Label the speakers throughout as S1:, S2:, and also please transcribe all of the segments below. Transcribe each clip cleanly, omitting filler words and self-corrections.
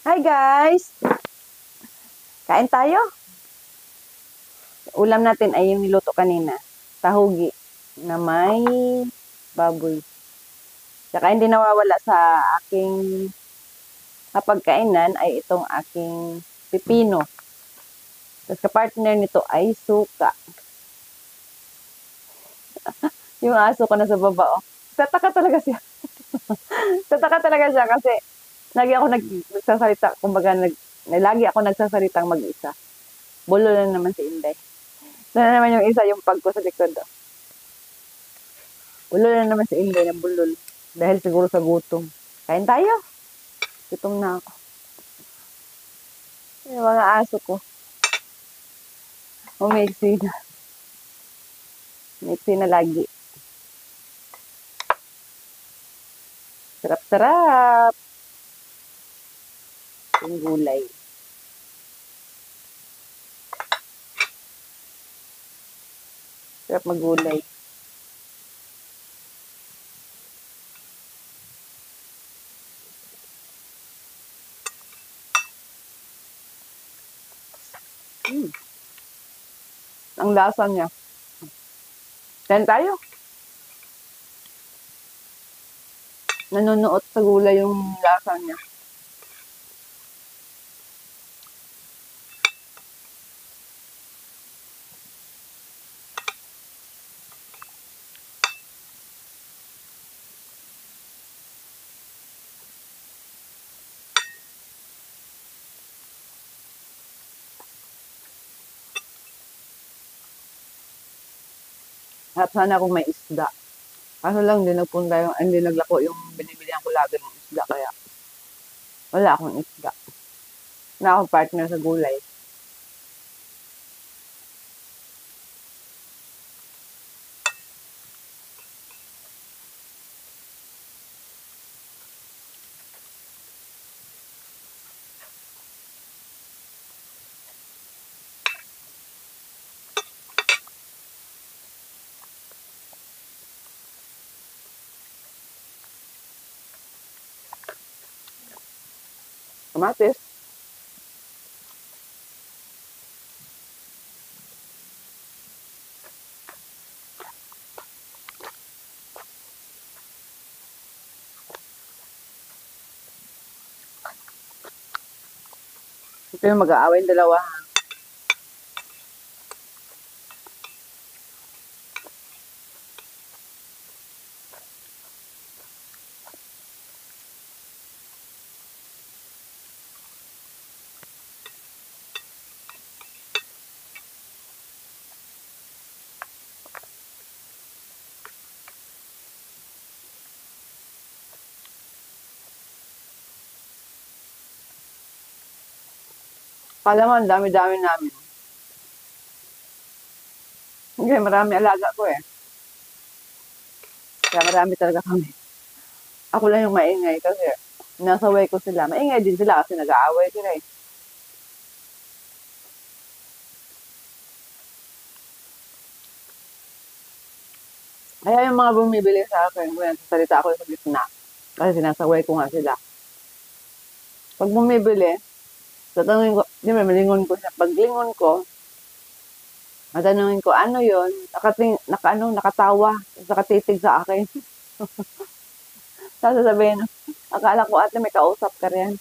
S1: Hi guys! Kain tayo. Ulam natin ay yung niluto kanina. Tahugi na may baboy. Tsaka hindi nawawala sa aking kapagkainan ay itong aking pipino. Tapos kapartner nito ay suka. Yung aso ko na sa baba, oh. Tataka talaga siya. Tataka talaga siya kasi lagi ako nagsasalita, kumbaga lagi ako nagsasalitang mag-isa. Bulo na naman si Inday. Doon na naman yung isa, yung pag ko sa likod. Oh. Bulol na naman si Inday na bulol. Dahil siguro sa gutom. Kain tayo. Gutom na ako. Yung mga aso ko. Umiksi na. Umiksi na lagi. Sarap-sarap. Yung gulay. Sarap maggulay. Ang lasa niya. Kain tayo. Nanunuot sa gulay yung lasa niya. Harap sana kung may isda. Kaso lang, hindi naglako yung binibilihan ko lagi ng isda. Kaya, wala akong isda. Wala akong partner sa gulay. Kamatis. Ito yung mag-aaway yung dalawa. Kala mo, ang dami-dami namin. Hindi, marami alaga ko eh. Kaya marami talaga kami. Ako lang yung maingay kasi nasaway ko sila. Maingay din sila kasi nag-aaway sila eh. Kaya yung mga bumibili sa akin, kung nagsasalita ako sa gitna, kasi sinasaway ko nga sila. Pag bumibili, tatanungin ko, di ba, malingon ko siya. Pag lingon ko, tatanungin ko, ano yun? Nakatawa, nakatitig sa akin. Tapos sasabihin, akala ko ate may kausap ka rin.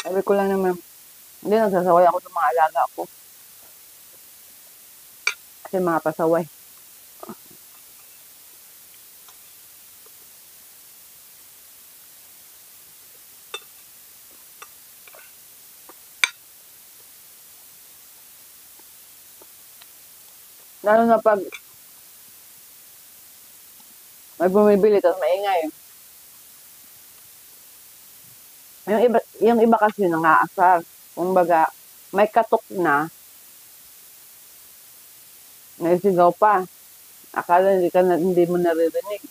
S1: Sabi ko lang naman, hindi, nagsasaway ako sa mga alaga ko. Kasi mga pasaway. Lalo na pag may bumibili, tapos maingay. Yung iba kasi nangaasar. Kumbaga, may katok na, naisigaw pa. Akala hindi mo naririnig.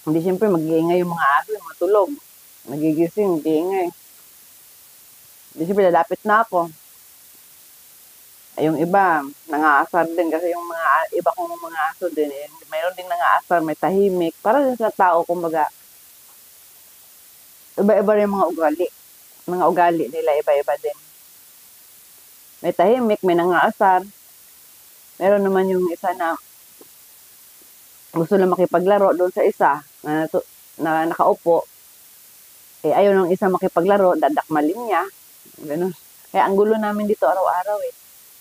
S1: Hindi siyempre mag-iingay yung mga aso, yung matulog. Nagigising, mag-iingay. Hindi siyempre lalapit na ako. Yung iba, nangaasar din kasi yung mga iba kong mga aso din, eh, mayroon ding nangaasar, may tahimik. Para din sa tao, kumbaga, iba-iba rin mga ugali. Mga ugali nila, iba-iba din. May tahimik, may nangaasar. Meron naman yung isa na gusto lang makipaglaro doon sa isa na nakaupo. Eh, ayaw ng isa makipaglaro, dadakmalin niya. Ganun. Kaya ang gulo namin dito araw-araw eh.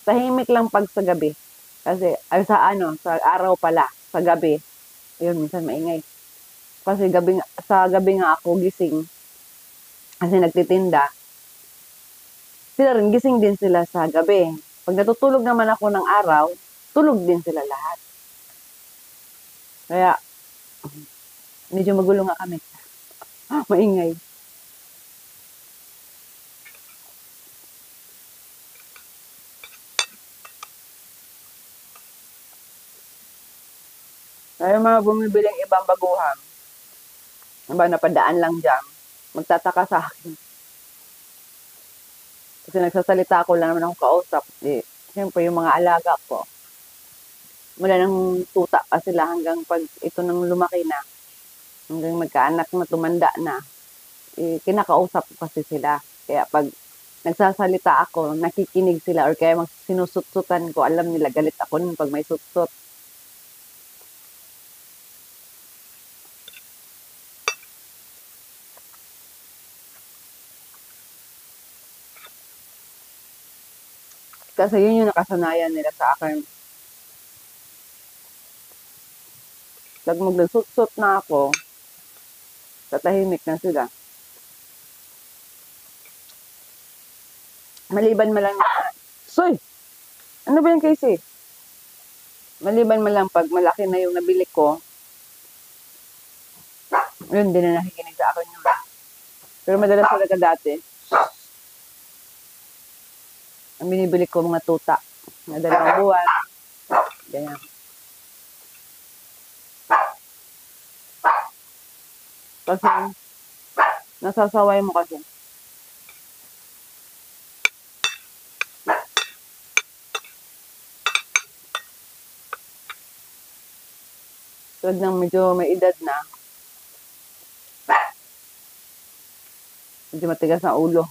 S1: Tahimik lang pag sa gabi. Kasi, ay sa araw pala, sa gabi. Ayun, minsan maingay. Kasi sa gabi nga ako gising. Kasi nagtitinda. Sila rin, gising din sila sa gabi. Pag natutulog naman ako ng araw, tulog din sila lahat. Kaya, medyo magulo nga kami. Maingay. Kaya mga bumibiling ibang baguhan, ba napadaan lang dyan, magtataka sa akin. Kasi nagsasalita ako lang naman akong kausap. Siyempre, yung mga alaga ko, mula ng tuta pa sila hanggang pag ito nang lumaki na, hanggang magkaanak na tumanda na, kinakausap ko kasi sila. Kaya pag nagsasalita ako, nakikinig sila or kaya sinusutsutan ko, alam nila galit ako nun pag may sutsut. Kasi yun yung nakasanayan nila sa akin. Pag magsutsut na ako, tatahimik na sila. Maliban mo lang, Soy! Ano ba yan, Casey? Maliban mo lang pag malaki na yung nabili ko, yun, din na nakikinig sa akin yun. Pero madalas talaga dati, ang binibili ko mga tuta na 2 buwan. Ganyan. Kasi, nasasaway mo kasi. Tulad ng medyo may edad na, medyo matigas na ulo.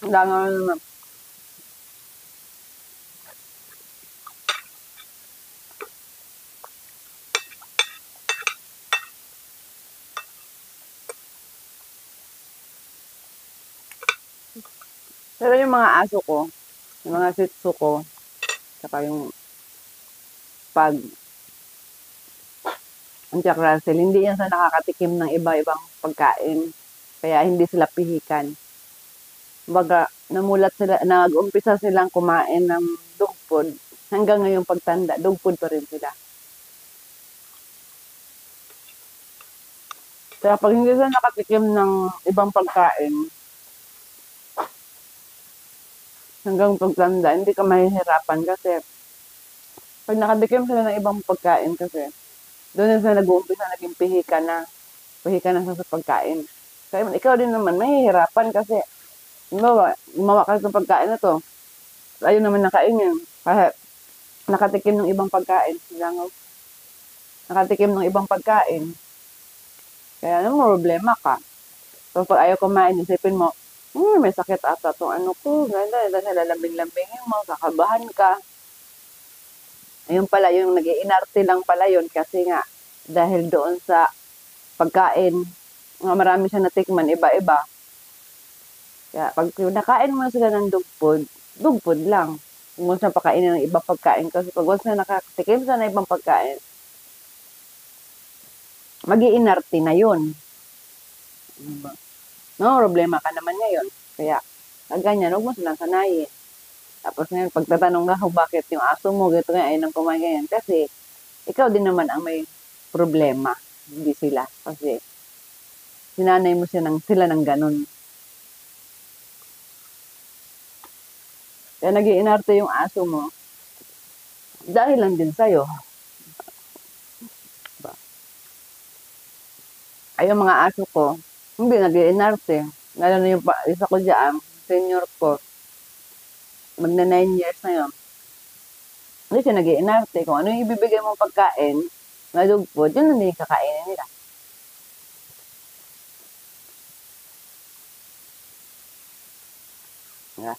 S1: Ang dami naman. Pero yung mga aso ko, yung mga shih tzu ko, saka yung pag ang Jack Russell, hindi yan sa nakakatikim ng iba-ibang pagkain. Kaya hindi sila pihikan. Baga, nag-umpisa silang kumain ng dog food. Hanggang ngayong pagtanda, dog food pa rin sila. Kaya pag hindi sila nakatikim ng ibang pagkain, hanggang pagtanda, hindi ka mahihirapan kasi pag nakatikim sila ng ibang pagkain kasi, doon na sila nag-uumpisa naging pihikan na sa pagkain. Kaya ikaw din naman, mahihirapan kasi, gumawa ka ng pagkain na to, ayaw naman nakainin. Kahit nakatikim ng ibang pagkain, langaw, nakatikim ng ibang pagkain, kaya ano problema ka. So, pag ayaw kumain, isipin mo, may sakit ata itong ano ko, ganda, dahil lalambing-lambingin mo, kakabahan ka. Ayun pala, yung nag-iinarte lang pala yun kasi nga, dahil doon sa pagkain, marami siya natikman, iba-iba. Kaya pag nakain mo sila ng dog food lang. Huwag mo siya pakainin ng ibang pagkain kasi pag once na nakatikim sa na ibang pagkain, mag-iinarte na yun. Diba? No, problema ka naman ngayon. Kaya, ganyan, huwag mo silang sanayin. Tapos ngayon, pagtatanong nga bakit yung aso mo, gito nga, ay nang kumain ganyan. Kasi, ikaw din naman ang may problema. Hindi sila. Kasi, sinanay mo sila ng ganun. Kaya nag-iinarte yung aso mo. Dahil lang din sa'yo. Diba? Ay, yung mga aso ko, hindi nag-iinarte. Lalo na yung isa ko dyan, senior ko, magna 9 years na yun. Hindi siya nag-iinarte. Kung ano yung ibibigay mong pagkain, na dog food, yun na din kakainin nila. Yeah.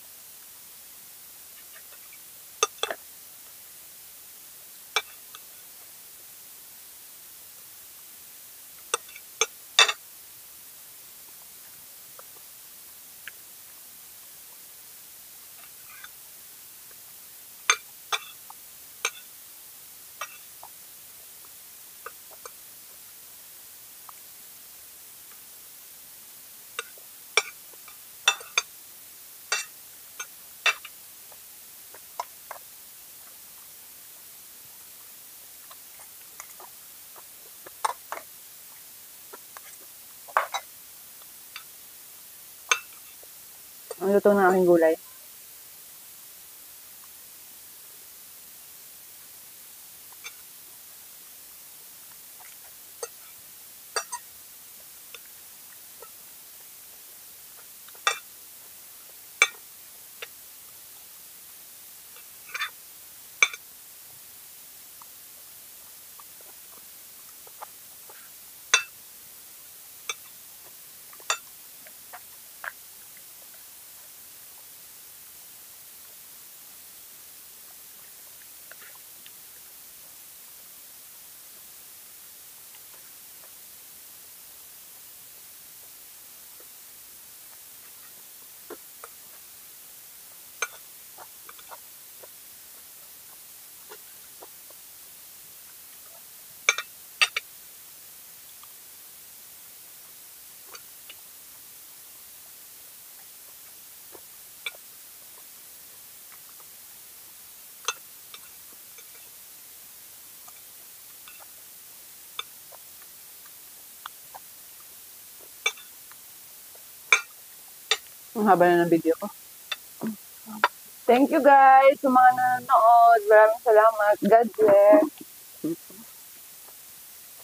S1: Ang luto ng aking gulay. Ang haba na ng video ko. Thank you guys sa mga nanonood. Maraming salamat. God bless.